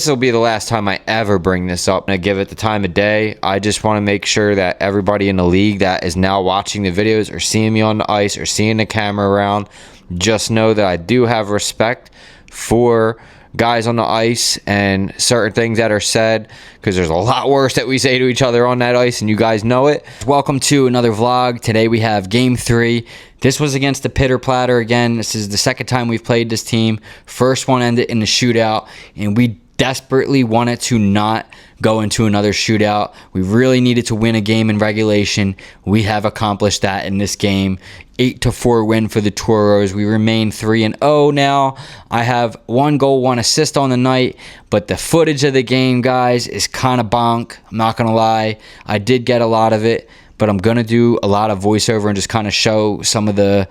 this will be the last time I ever bring this up, and I give it the time of day. I just want to make sure that everybody in the league that is now watching the videos or seeing me on the ice or seeing the camera around, just know that I do have respect for guys on the ice and certain things that are said, because there's a lot worse that we say to each other on that ice, and you guys know it. Welcome to another vlog. Today we have game 3. This was against the Platter again. This is the second time we've played this team. First one ended in the shootout, and we desperately wanted to not go into another shootout. We really needed to win a game in regulation. We have accomplished that in this game. 8-4 win for the Toros. We remain 3-0 now. I have 1 goal, 1 assist on the night, but the footage of the game, guys, is kind of bonk. I'm not going to lie. I did get a lot of it, but I'm going to do a lot of voiceover and just kind of show some of the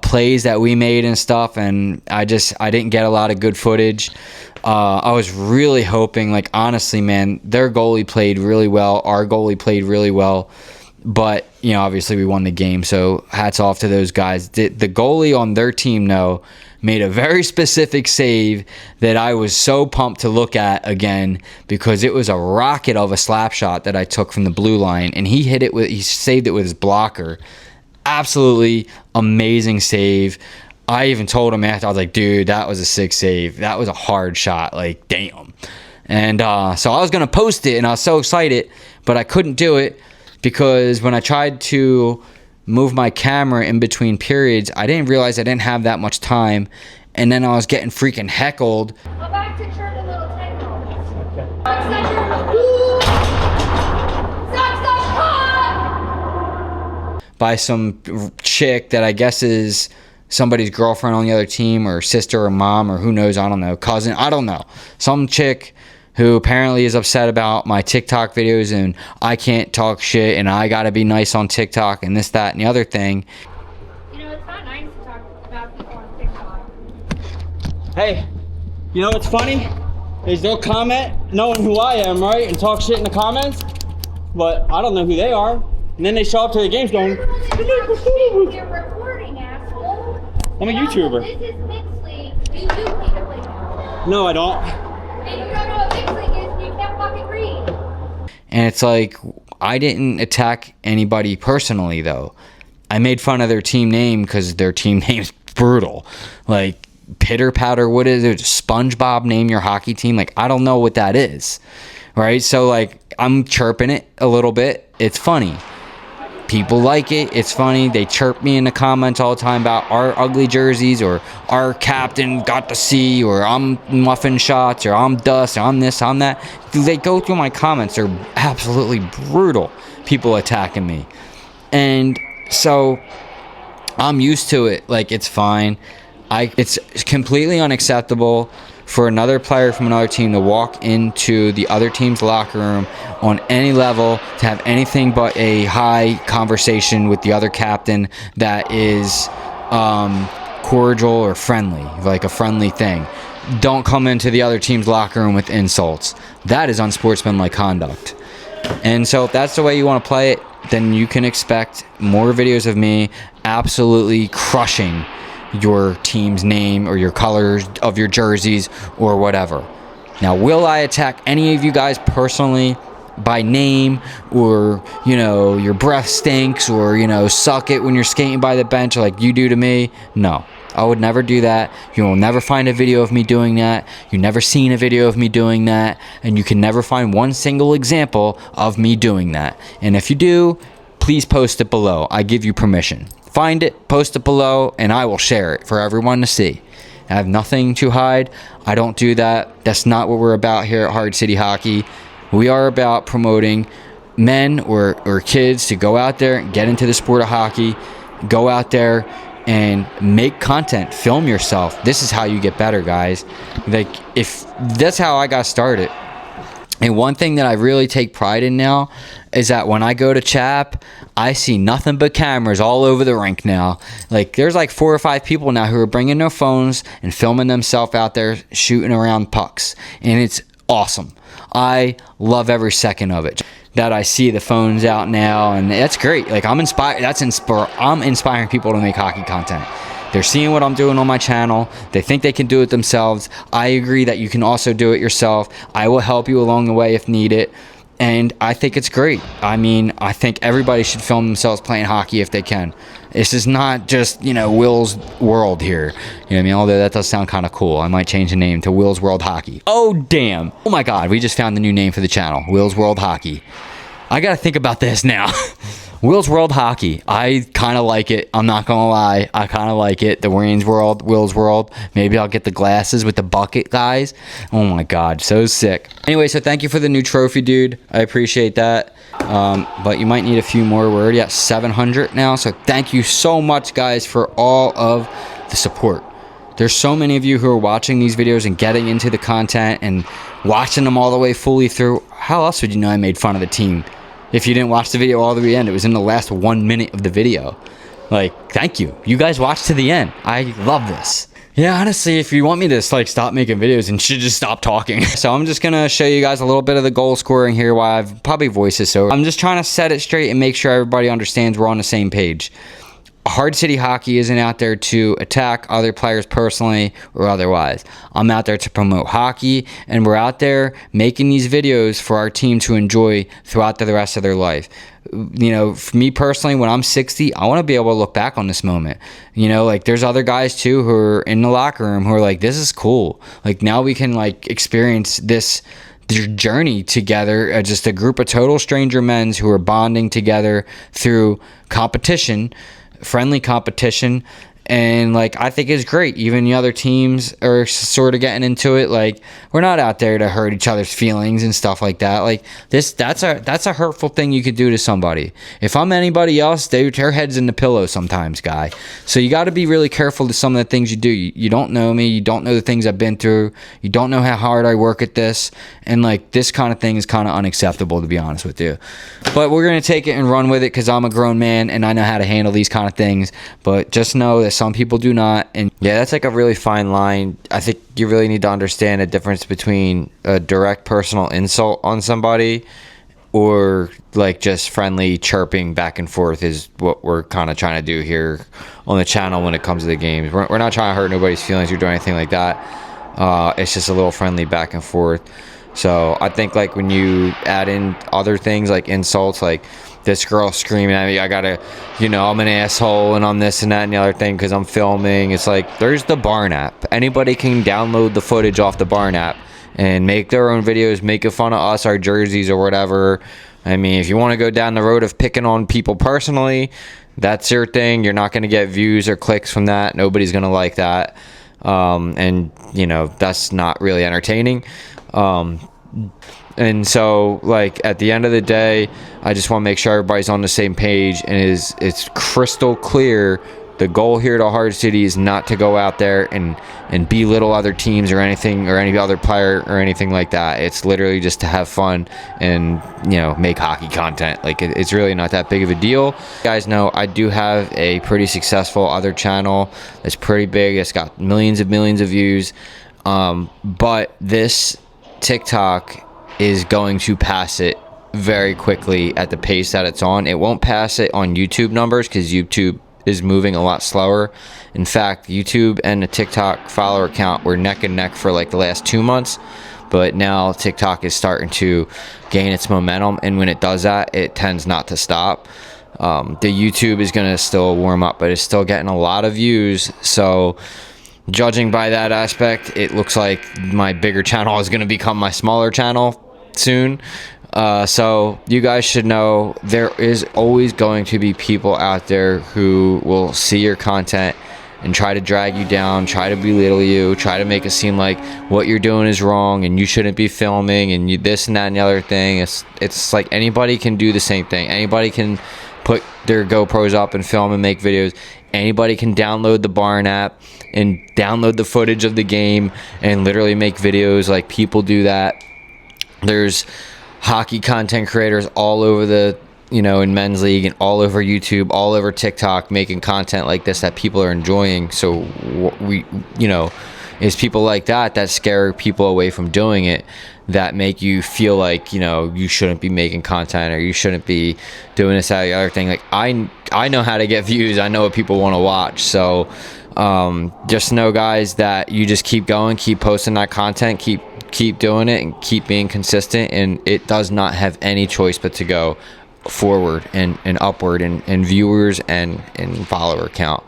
plays that we made and stuff, and I didn't get a lot of good footage. I was really hoping, like, honestly, man, their goalie played really well. Our goalie played really well. But, you know, obviously we won the game, so hats off to those guys. The goalie on their team, though, made a very specific save that I was so pumped to look at again, because it was a rocket of a slap shot that I took from the blue line, and he saved it with his blocker. Absolutely amazing save. I even told him after, I was like, dude, that was a sick save. That was a hard shot. Like, damn. And so I was going to post it, and I was so excited, but I couldn't do it because when I tried to move my camera in between periods, I didn't realize I didn't have that much time. And then I was getting freaking heckled. Go back to church a little tango. By some chick that I guess is somebody's girlfriend on the other team, or sister or mom, or who knows, I don't know, cousin, I don't know. Some chick who apparently is upset about my TikTok videos, and I can't talk shit, and I gotta be nice on TikTok, and this, that, and the other thing. You know, it's not nice to talk about people on TikTok. Hey, you know what's funny? Is they'll comment knowing who I am, right? And talk shit in the comments, but I don't know who they are. And then they show up to the games going, You're recording, asshole. I'm a YouTuber. This is mixed league. You do need to play that. No, I don't. And you don't know what mixed league is, and you can't fucking read. And it's like, I didn't attack anybody personally, though. I made fun of their team name because their team name's brutal. Like, Platter, what is it? SpongeBob, name your hockey team? Like, I don't know what that is, right? So, like, I'm chirping it a little bit. It's funny. People like it. It's funny. They chirp me in the comments all the time about our ugly jerseys, or our captain got the C, or I'm muffin shots, or I'm dust, or I'm this, I'm that. They go through my comments. They're absolutely brutal. People attacking me. And so I'm used to it. Like, it's fine. It's completely unacceptable for another player from another team to walk into the other team's locker room on any level, to have anything but a high conversation with the other captain that is cordial or friendly, like a friendly thing. Don't come into the other team's locker room with insults. That is unsportsmanlike conduct. And so if that's the way you want to play it, then you can expect more videos of me absolutely crushing your team's name or your colors of your jerseys or whatever. Now, will I attack any of you guys personally by name, or, you know, your breath stinks, or, you know, suck it when you're skating by the bench like you do to me? No, I would never do that. You will never find a video of me doing that. You've never seen a video of me doing that, and you can never find one single example of me doing that. And if you do, please post it below. I give you permission. Find it, post it below, and I will share it for everyone to see. I have nothing to hide. I don't do that. That's not what we're about here at Hard City Hockey. We are about promoting men or kids to go out there and get into the sport of hockey. Go out there and make content. Film yourself. This is how you get better, guys. Like, if that's how I got started. And one thing that I really take pride in now is that when I go to Chap, I see nothing but cameras all over the rink now. Like, there's like 4 or 5 people now who are bringing their phones and filming themselves out there shooting around pucks. And it's awesome. I love every second of it. That I see the phones out now, and that's great. Like, I'm inspired. I'm inspiring people to make hockey content. They're seeing what I'm doing on my channel. They think they can do it themselves. I agree that you can also do it yourself. I will help you along the way if needed. And I think it's great. I mean, I think everybody should film themselves playing hockey if they can. This is not just, Will's World here. You know what I mean? Although that does sound kind of cool. I might change the name to Will's World Hockey. Oh, damn. Oh, my God. We just found the new name for the channel. Will's World Hockey. I got to think about this now. Will's World Hockey. I kind of like it. I'm not going to lie. I kind of like it. The Wayne's World, Will's World. Maybe I'll get the glasses with the bucket, guys. Oh, my God. So sick. Anyway, so thank you for the new trophy, dude. I appreciate that. But you might need a few more. We're already at 700 now. So thank you so much, guys, for all of the support. There's so many of you who are watching these videos and getting into the content and watching them all the way fully through. How else would you know I made fun of the team? If you didn't watch the video all the way to the end, it was in the last 1 minute of the video. Like, thank you. You guys watched to the end. I love this. Yeah, honestly, if you want me to stop making videos and should just stop talking. So I'm just gonna show you guys a little bit of the goal scoring here while I've probably voiced this over. I'm just trying to set it straight and make sure everybody understands we're on the same page. Hard City Hockey isn't out there to attack other players personally or otherwise. I'm out there to promote hockey, and we're out there making these videos for our team to enjoy throughout the rest of their life. For me personally, when I'm 60, I want to be able to look back on this moment. There's other guys too who are in the locker room who are like, this is cool. Like, now we can experience this journey together, just a group of total stranger men who are bonding together through competition, friendly competition. And I think it's great. Even the other teams are sort of getting into it. We're not out there to hurt each other's feelings and stuff like that. That's a hurtful thing you could do to somebody. If I'm anybody else, their head's in the pillow sometimes, guy. So you got to be really careful to some of the things you do. You don't know me. You don't know the things I've been through. You don't know how hard I work at this. And this kind of thing is kind of unacceptable, to be honest with you. But we're going to take it and run with it because I'm a grown man and I know how to handle these kind of things. But just know that some people do not. And yeah, that's a really fine line. I think you really need to understand the difference between a direct personal insult on somebody or just friendly chirping back and forth is what we're kind of trying to do here on the channel when it comes to the games. We're not trying to hurt nobody's feelings or do anything like that. It's just a little friendly back and forth. So I think when you add in other things like insults, this girl screaming at me, I gotta, I'm an asshole and I'm this and that and the other thing because I'm filming. It's there's the Barn app. Anybody can download the footage off the Barn app and make their own videos, making fun of us, our jerseys or whatever. I mean, if you want to go down the road of picking on people personally, that's your thing. You're not going to get views or clicks from that. Nobody's going to like that. And, that's not really entertaining. And so at the end of the day, I just want to make sure everybody's on the same page and it's crystal clear. The goal here to Hard City is not to go out there and belittle other teams or anything or any other player or anything like that. It's literally just to have fun and make hockey content. It's really not that big of a deal. You guys know I do have a pretty successful other channel that's pretty big. It's got millions of views. But this TikTok is going to pass it very quickly at the pace that it's on. It won't pass it on YouTube numbers because YouTube is moving a lot slower. In fact, YouTube and the TikTok follower count were neck and neck for the last 2 months, but now TikTok is starting to gain its momentum, and when it does that, it tends not to stop. The YouTube is going to still warm up, but it's still getting a lot of views. So judging by that aspect, it looks like my bigger channel is going to become my smaller channel soon. So you guys should know there is always going to be people out there who will see your content and try to drag you down, try to belittle you, try to make it seem like what you're doing is wrong and you shouldn't be filming and you this and that and the other thing. It's like anybody can do the same thing. Anybody can put their GoPros up and film and make videos. Anybody can download the Barn app and download the footage of the game and literally make videos. People do that. There's hockey content creators all over the, in men's league and all over YouTube, all over TikTok, making content like this that people are enjoying. So we, it's people like that scare people away from doing it, that make you feel like, you shouldn't be making content or you shouldn't be doing this, that, the other thing. I know how to get views. I know what people want to watch. So Just know, guys, that you just keep going, keep posting that content, keep doing it, and keep being consistent, and it does not have any choice but to go forward and upward in viewers and in follower count.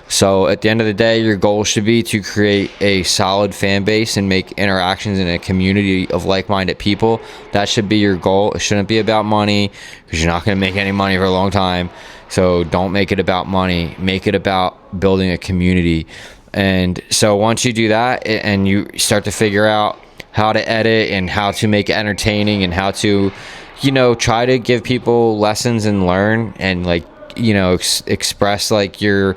So at the end of the day, your goal should be to create a solid fan base and make interactions in a community of like-minded people. That should be your goal. It shouldn't be about money, because you're not going to make any money for a long time. So don't make it about money. Make it about building a community. And so once you do that and you start to figure out how to edit and how to make it entertaining and how to, try to give people lessons and learn and express like your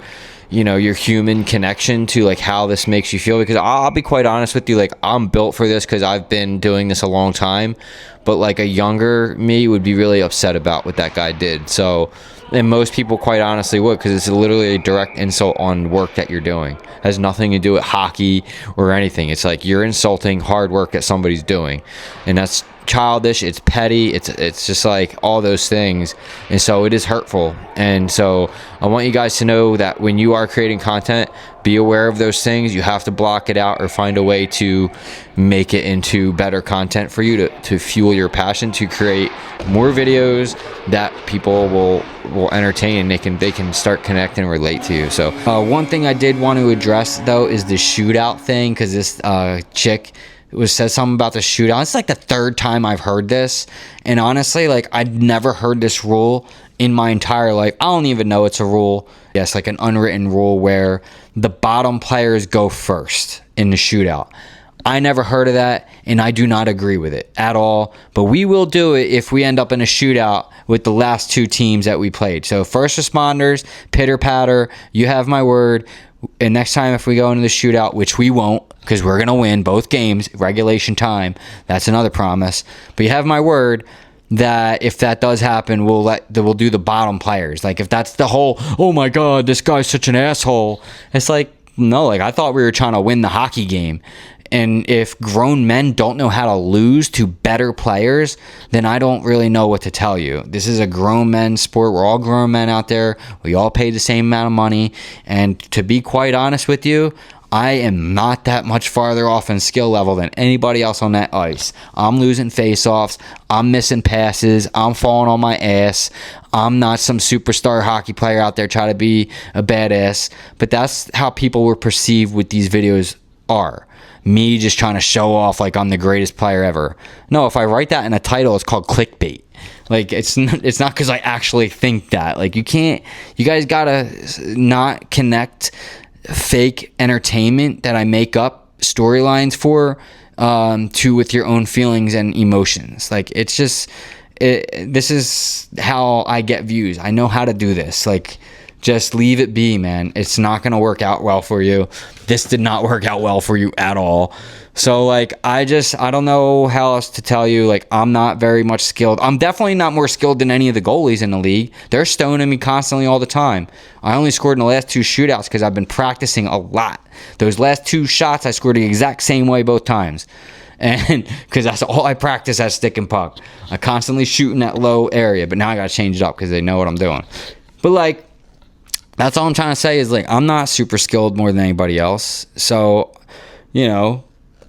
human connection to like how this makes you feel, because I'll be quite honest with you, like I'm built for this because I've been doing this a long time, but like a younger me would be really upset about what that guy did. So, and most people quite honestly would, because it's literally a direct insult on work that you're doing. It has nothing to do with hockey or anything. It's like you're insulting hard work that somebody's doing, and that's childish, it's petty, it's just like all those things, and so it is hurtful. And so I want you guys to know that when you are creating content, be aware of those things. You have to block it out or find a way to make it into better content for you to fuel your passion, to create more videos that people will entertain and they can start connecting and relate to you. So one thing I did want to address though is the shootout thing, because this chick said something about the shootout. It's like the third time I've heard this, and honestly, like I'd never heard this rule in my entire life. I don't even know it's a rule. Yes, like an unwritten rule where the bottom players go first in the shootout. I never heard of that, and I do not agree with it at all. But we will do it if we end up in a shootout with the last two teams that we played. So first responders, pitter patter, you have my word. And next time if we go into the shootout, which we won't, because we're going to win both games, regulation time, that's another promise. But you have my word that if that does happen, we'll do the bottom players. Like if that's the whole, oh my God, this guy's such an asshole. It's like, no, like I thought we were trying to win the hockey game. And if grown men don't know how to lose to better players, then I don't really know what to tell you. This is a grown men sport. We're all grown men out there. We all pay the same amount of money. And to be quite honest with you, I am not that much farther off in skill level than anybody else on that ice. I'm losing faceoffs. I'm missing passes. I'm falling on my ass. I'm not some superstar hockey player out there trying to be a badass. But that's how people were perceived with these videos are. Me just trying to show off like I'm the greatest player ever. No, if I write that in a title, it's called clickbait. Like it's not because I actually think that. Like you guys gotta not connect fake entertainment that I make up storylines for with your own feelings and emotions. Like it's just this is how I get views. I know how to do this. Like just leave it be, man. It's not going to work out well for you. This did not work out well for you at all. So like I don't know how else to tell you. Like I'm not very much skilled. I'm definitely not more skilled than any of the goalies in the league. They're stoning me constantly all the time. I only scored in the last two shootouts because I've been practicing a lot. Those last two shots I scored the exact same way both times. And because that's all I practice at stick and puck. I constantly shoot in that low area, but now I got to change it up because they know what I'm doing. But like that's all I'm trying to say is like I'm not super skilled more than anybody else. So,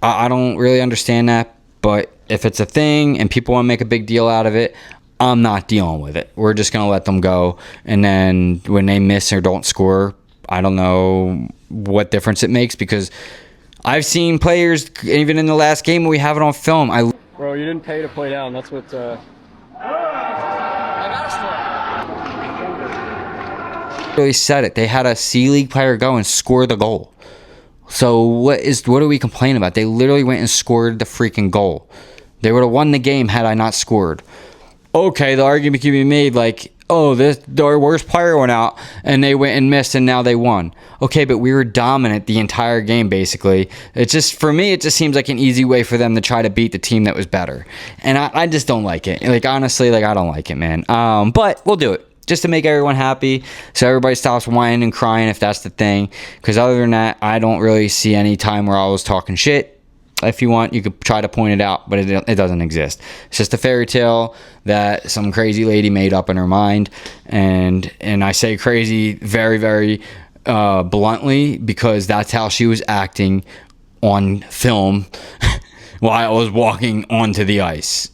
I don't really understand that. But if it's a thing and people want to make a big deal out of it, I'm not dealing with it. We're just going to let them go. And then when they miss or don't score, I don't know what difference it makes, because I've seen players, even in the last game, we have it on film. Bro, you didn't pay to play down. That's what... really said it. They had a C-League player go and score the goal. So what are we complaining about? They literally went and scored the freaking goal. They would have won the game had I not scored. Okay, the argument can be made like, oh, our worst player went out and they went and missed and now they won. Okay, but we were dominant the entire game basically. For me, it just seems like an easy way for them to try to beat the team that was better. And I just don't like it. Like honestly, like I don't like it, man. But we'll do it. Just to make everyone happy, so everybody stops whining and crying if that's the thing. Because other than that, I don't really see any time where I was talking shit. If you want, you could try to point it out, but it doesn't exist. It's just a fairy tale that some crazy lady made up in her mind. And I say crazy very, very bluntly, because that's how she was acting on film while I was walking onto the ice.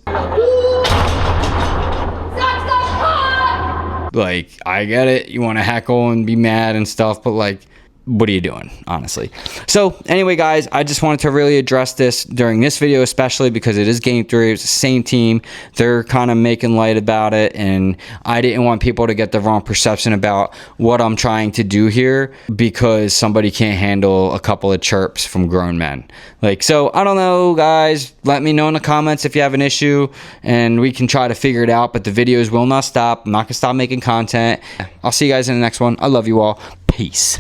Like, I get it, you want to heckle and be mad and stuff, but like, what are you doing, honestly? So anyway, guys, I just wanted to really address this during this video, especially because it is game 3. It's the same team. They're kind of making light about it, and I didn't want people to get the wrong perception about what I'm trying to do here, because somebody can't handle a couple of chirps from grown men. Like, so I don't know, guys. Let me know in the comments if you have an issue, and we can try to figure it out. But the videos will not stop. I'm not gonna stop making content. I'll see you guys in the next one. I love you all. Peace.